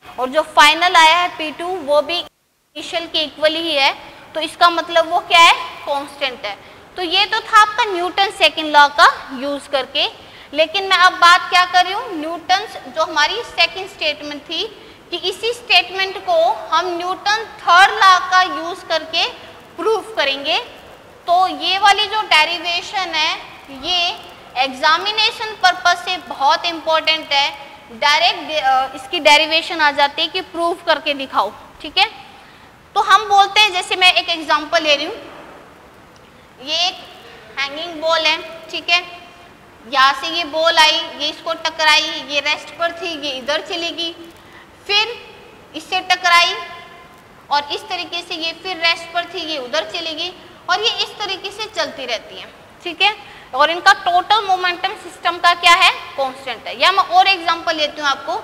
और जो फाइनल आया है P2 वो भी इनिशियल के इक्वली ही है, तो इसका मतलब वो क्या है, कांस्टेंट है। तो ये तो था आपका न्यूटन सेकंड लॉ का यूज करके। लेकिन मैं अब बात क्या कर रही हूँ, न्यूटन जो हमारी सेकंड स्टेटमेंट थी कि इसी स्टेटमेंट को हम न्यूटन थर्ड लॉ का यूज करके प्रूफ करेंगे। तो ये वाली जो डेरिवेशन है ये एग्जामिनेशन पर्पस से बहुत इंपॉर्टेंट है। डायरेक्ट इसकी डेरिवेशन आ जाती है कि प्रूफ करके दिखाओ। ठीक है, तो हम बोलते हैं, जैसे मैं एक एग्जांपल ले रही हूँ, ये एक हैंगिंग बॉल है। ठीक है, यहाँ से ये बॉल आई, ये इसको टकराई, ये रेस्ट पर थी, ये इधर चलेगी, फिर इससे टकराई और इस तरीके से ये फिर रेस्ट पर थी, ये उधर चलेगी और ये इस तरीके से चलती रहती है। ठीक है, और इनका टोटल मोमेंटम सिस्टम का क्या है, कांस्टेंट है। या मैं और एग्जांपल लेती हूँ आपको,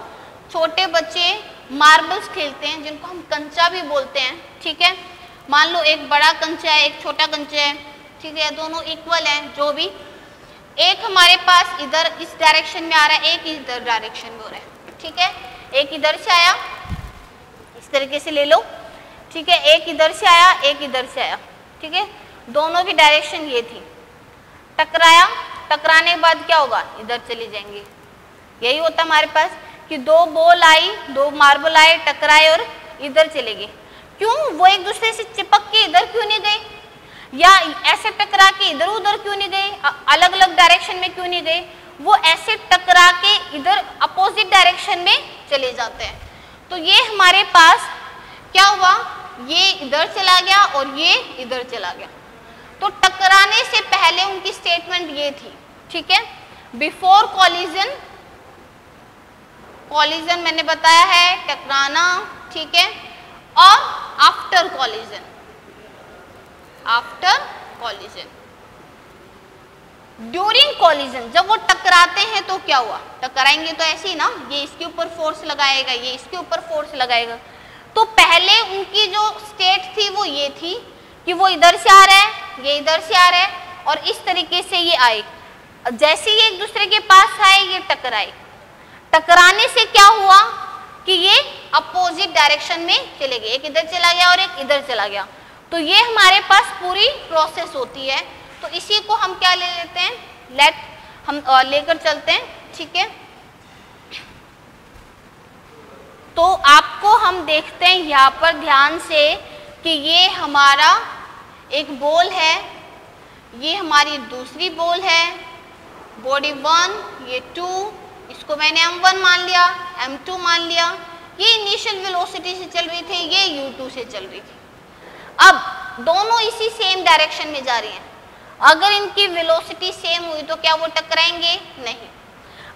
छोटे बच्चे मार्बल्स खेलते हैं जिनको हम कंचा भी बोलते हैं। ठीक है, मान लो एक बड़ा कंचा है, एक छोटा कंचा है। ठीक है, दोनों इक्वल हैं, जो भी एक हमारे पास इधर इस डायरेक्शन में आ रहा है, एक इधर डायरेक्शन में हो रहा है। ठीक है, एक इधर से आया, इस तरीके से ले लो। ठीक है, एक इधर से आया, एक इधर से आया। ठीक है, दोनों की डायरेक्शन ये थी, टकराया, टकराने के बाद क्या होगा, इधर चली जाएंगे। यही होता हमारे पास कि दो बॉल आई, दो मार्बल आए, टकराए और इधर चले गए। क्यों, वो एक दूसरे से चिपक के इधर क्यों नहीं गए, या ऐसे टकरा के इधर उधर क्यों नहीं गए, अलग अलग डायरेक्शन में क्यों नहीं गए, वो ऐसे टकरा के इधर अपोजिट डायरेक्शन में चले जाते हैं। तो ये हमारे पास क्या हुआ, ये इधर चला गया और ये इधर चला गया। तो टकराने से पहले उनकी स्टेटमेंट ये थी। ठीक है, बिफोर कॉलिजन, कॉलिजन मैंने बताया है टकराना। ठीक है, और after collision, after collision. During collision जब वो टकराते हैं तो क्या हुआ, टकराएंगे तो ऐसे ही ना, ये इसके ऊपर फोर्स लगाएगा, ये इसके ऊपर फोर्स लगाएगा। तो पहले उनकी जो स्टेट थी वो ये थी कि वो इधर से आ रहा है, ये इधर से आ रहा है और इस तरीके से ये आए। जैसे ही एक दूसरे के पास आए ये टकराए, टकराने से क्या हुआ कि ये अपोजिट डायरेक्शन में चले गए, एक इधर चला गया और एक इधर चला गया। तो ये हमारे पास पूरी प्रोसेस होती है। तो इसी को हम क्या ले लेते हैं, लेट हम लेकर चलते हैं। ठीक है, तो आपको हम देखते हैं यहाँ पर ध्यान से कि ये हमारा एक बॉल है, ये हमारी दूसरी बॉल है, बॉडी 1, ये 2, इसको मैंने m1 मान लिया, m2 मान लिया। ये इनिशियल वेलोसिटी से चल रही थी, ये u2 से चल रही थी। अब दोनों इसी सेम डायरेक्शन में जा रही हैं। अगर इनकी वेलोसिटी सेम हुई तो क्या वो टकराएंगे, नहीं।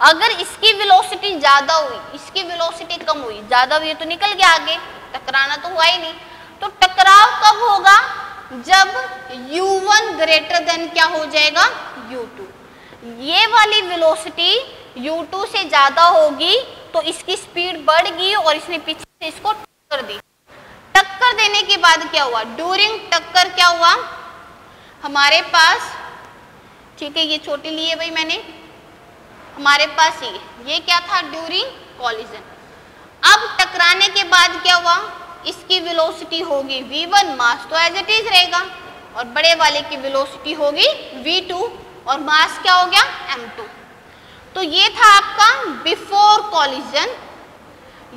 अगर इसकी वेलोसिटी ज्यादा हुई, इसकी वेलोसिटी कम हुई, ज्यादा हुई तो निकल गया आगे, टकराना तो हुआ ही नहीं। तो टकराव कब होगा, जब u1 ग्रेटर देन क्या हो जाएगा, u2। ये वाली वेलोसिटी u2 से ज्यादा होगी तो इसकी स्पीड बढ़ गई और इसने पीछे से इसको टक्कर दी। टक्कर देने के बाद क्या हुआ, ड्यूरिंग टक्कर क्या हुआ हमारे पास, ठीक है, ये छोटी ली है भाई मैंने, हमारे पास ये क्या था, ड्यूरिंग कॉलिजन। अब टकराने के बाद क्या हुआ, इसकी वेलोसिटी होगी v1, मास तो एज इट इज रहेगा, और बड़े वाले की वेलोसिटी होगी v2, और मास क्या हो गया m2। तो ये था आपका बिफोर कॉलिजन,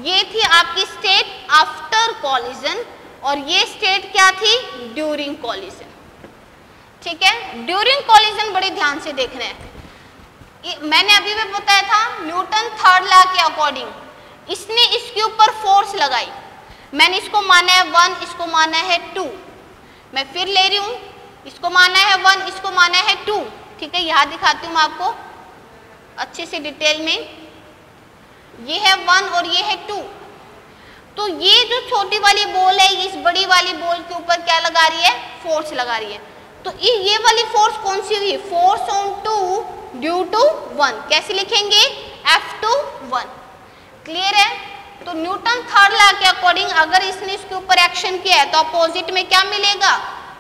ये थी आपकी स्टेट आफ्टर कॉलिजन, और ये स्टेट क्या थी ड्यूरिंग कॉलिजन। ठीक है, ड्यूरिंग कॉलिजन बड़े ध्यान से देख रहे हैं। मैंने अभी भी बताया था न्यूटन थर्ड लॉ के अकॉर्डिंग इसने इसके ऊपर फोर्स लगाई, मैंने इसको माना है 1, इसको माना है 2, मैं फिर ले रही हूं, इसको माना है 1, इसको माना है 2। ठीक है, यहां दिखाती हूं मैं आपको अच्छे से डिटेल में, ये है 1 और ये है 2। तो ये जो छोटी वाली बॉल है इस बड़ी वाली बॉल के ऊपर क्या लगा रही है, फोर्स लगा रही है। तो ये वाली फोर्स कौन सी हुई, फोर्स ऑन 2 ड्यू टू 1, कैसे लिखेंगे F2 1। क्लियर है, तो न्यूटन थर्ड लॉ के अकॉर्डिंग अगर इसने इसके ऊपर एक्शन किया है तो अपोजिट में क्या मिलेगा,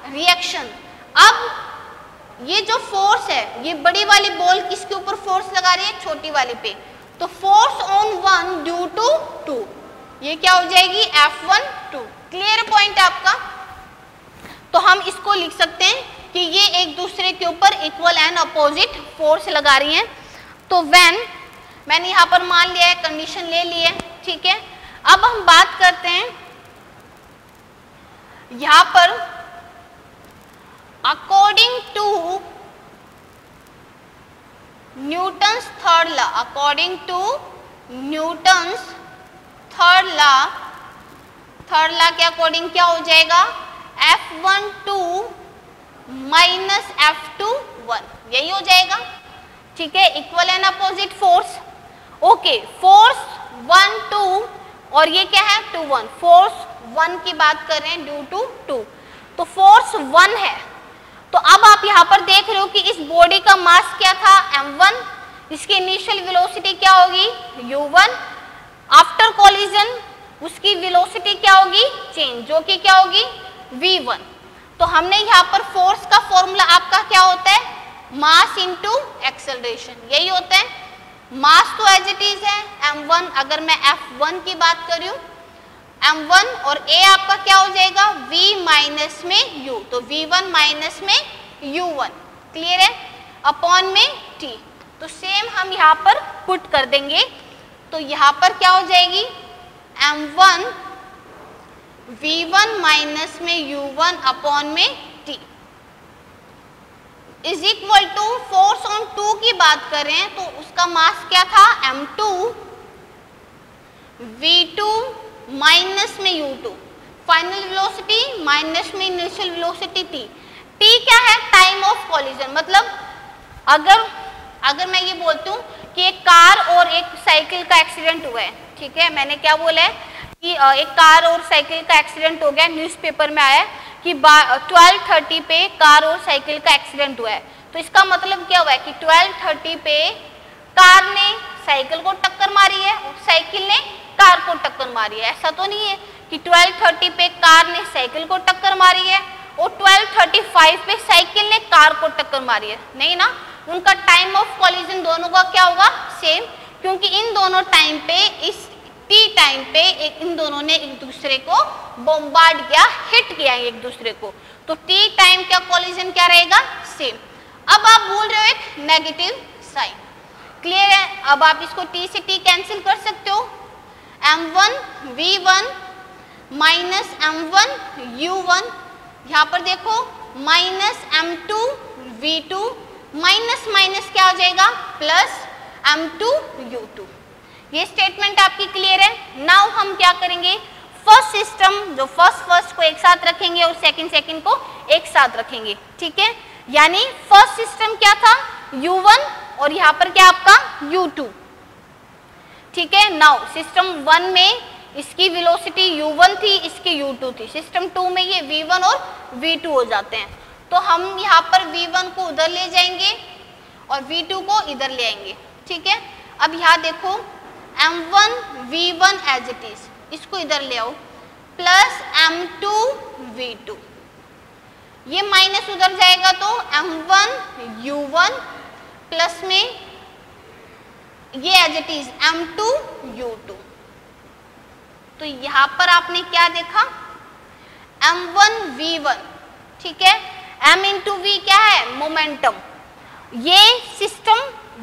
रिएक्शन। अब ये जो फोर्स है ये बड़ी वाली बॉल किसके ऊपर फोर्स लगा रही है, छोटी वाली पे, तो फोर्स ऑन 1 ड्यू टू 2, ये क्या हो जाएगी F1 2। क्लियर पॉइंट आपका। तो हम इसको लिख सकते हैं कि ये एक दूसरे के ऊपर इक्वल एंड अपोजिट फोर्स लगा रही हैं। तो व्हेन, मैंने यहाँ पर मान लिया है, कंडीशन ले ली है। ठीक है, अब हम बात करते हैं यहाँ पर according to Newton's third law, according to Newton's third law के अकॉर्डिंग क्या हो जाएगा, F1 2 माइनस F2 1, यही हो जाएगा। ठीक है, equal and opposite force. Okay, force 1 2 और ये क्या है 2 1, फोर्स 1 की बात कर रहे हैं ड्यू टू 2, तो फोर्स 1 है। तो अब आप यहाँ पर देख रहे हो कि इस बॉडी का मास क्या था m1, इसकी इनिशियल वेलोसिटी क्या होगी u1, आफ्टर कॉलिजन उसकी वेलोसिटी क्या होगी चेंज, जो कि क्या होगी v1। तो हमने यहाँ पर फोर्स का फॉर्मूला आपका क्या होता है, मास इनटू एक्सेलरेशन, यही होता है। मास तो एज इट इज है m1, अगर मैं f1 की बात कर रही हूँ m1, और a आपका क्या हो जाएगा v माइनस में u, तो v1 माइनस में u1। क्लियर है, अपॉन में t। तो सेम हम यहाँ पर पुट कर देंगे, तो यहाँ पर क्या हो जाएगी m1 v1 माइनस में u1 अपॉन में t is equal to force on 2 की बात कर रहे हैं तो उसका मास क्या था m2 v2 माइनस में u2, फाइनल वेलोसिटी माइनस में इनिशियल वेलोसिटी t क्या है, टाइम ऑफ कॉलिजन। मतलब अगर मैं ये बोलती हूँ कि एक कार और एक साइकिल का एक्सीडेंट हुआ है, ठीक है, मैंने क्या बोला है कि एक कार और साइकिल का एक्सीडेंट हो गया, न्यूज़पेपर में आया कि 12:30 पे कार और साइकिल का एक्सीडेंट हुआ है। तो इसका मतलब क्या हुआ है कि 12:30 पे कार ने साइकिल को टक्कर मारी है और साइकिल ने कार को टक्कर मारी है। ऐसा तो नहीं है कि 12:30 पे कार ने साइकिल को टक्कर मारी है और 12:35 पे साइकिल ने कार को टक्कर मारी है, नहीं ना, उनका टाइम ऑफ कॉलिजन दोनों का क्या होगा सेम, क्योंकि इन दोनों टाइम पे, इस टी टाइम पे इन दोनों ने एक दूसरे को बॉम्बार्ड किया, हिट किया एक दूसरे को, तो टी टाइम का कॉलिजन क्या रहेगा सेम। अब आप बोल रहे हो एक नेगेटिव साइन, क्लियर है। अब आप इसको टी से टी कैंसिल कर सकते हो, m1 v1 minus m1 u1, यहाँ पर देखो minus m2 v2, minus minus क्या हो जाएगा प्लस m2 u2। ये स्टेटमेंट आपकी क्लियर है। नाउ हम क्या करेंगे, फर्स्ट सिस्टम जो फर्स्ट को एक साथ रखेंगे और सेकंड को एक साथ रखेंगे, ठीक है। यानी फर्स्ट सिस्टम क्या था u1 और यहाँ पर क्या आपका u2, ठीक है। नाउ सिस्टम 1 में इसकी वेलोसिटी u1 थी, इसकी u2 थी, सिस्टम 2 में ये v1 और v2 हो जाते हैं। तो हम यहाँ पर v1 को उधर ले जाएंगे और v2 को इधर ले आएंगे, ठीक है। अब यहाँ देखो m1 v1 as it is, इसको इधर ले आओ, प्लस m2 v2, ये माइनस उधर जाएगा तो m1 u1 प्लस में ये as it is m2 u2। तो यहाँ पर आपने क्या देखा m1 v1, ठीक है, m इंटू v क्या है मोमेंटम, ये सिस्टम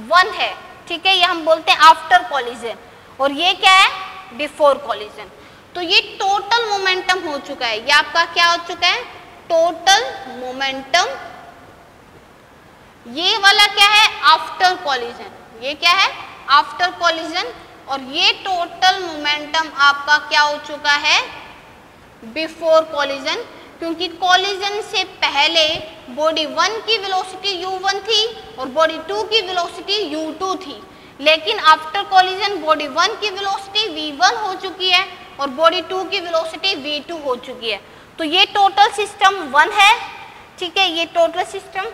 1 है, ठीक है, ये हम बोलते हैं आफ्टर कॉलिजन, और ये क्या है, बिफोर कॉलिजन। तो ये टोटल मोमेंटम हो चुका है, ये आपका क्या हो चुका है, टोटल मोमेंटम। ये वाला क्या है, आफ्टर कॉलिजन, ये क्या है, आफ्टर कॉलिजन, और ये टोटल मोमेंटम आपका क्या हो चुका है, बिफोर कॉलिजन, क्योंकि कॉलिजन से पहले बॉडी 1 की वेलोसिटी u1 थी और बॉडी 2 की वेलोसिटी u2 थी, लेकिन आफ्टर कॉलिजन बॉडी 1 की वेलोसिटी v1 हो चुकी है और बॉडी 2 की वेलोसिटी v2 हो चुकी है। तो ये टोटल सिस्टम 1 है, ठीक है, ये टोटल सिस्टम,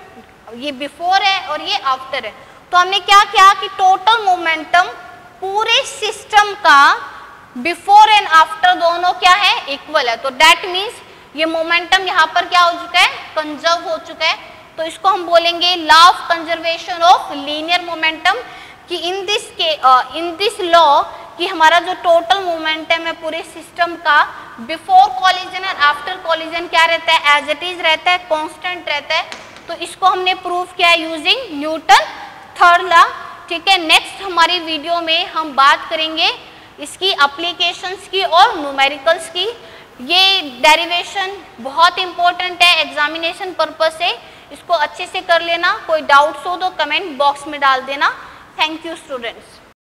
ये बिफोर है और ये आफ्टर है। तो हमने क्या किया कि टोटल मोमेंटम पूरे सिस्टम का बिफोर एंड आफ्टर दोनों क्या है, इक्वल है। तो दैट मीन्स ये मोमेंटम यहाँ पर क्या हो चुका है, कंजर्व हो चुका है। तो इसको हम बोलेंगे law of conservation of linear momentum, कि इन दिस लॉ कि हमारा जो टोटल मोमेंटम है पूरे सिस्टम का बिफोर कॉलिजन और आफ्टर कॉलिजन क्या रहता है, एज इट इज रहता है, कांस्टेंट रहता है। तो इसको हमने प्रूव किया यूजिंग न्यूटन थर्ड लॉ, ठीक है। नेक्स्ट हमारी वीडियो में हम बात करेंगे इसकी एप्लीकेशंस की और न्यूमेरिकल्स की। ये डेरिवेशन बहुत इंपॉर्टेंट है एग्जामिनेशन पर्पस से, इसको अच्छे से कर लेना। कोई डाउट्स हो तो कमेंट बॉक्स में डाल देना। Thank you students.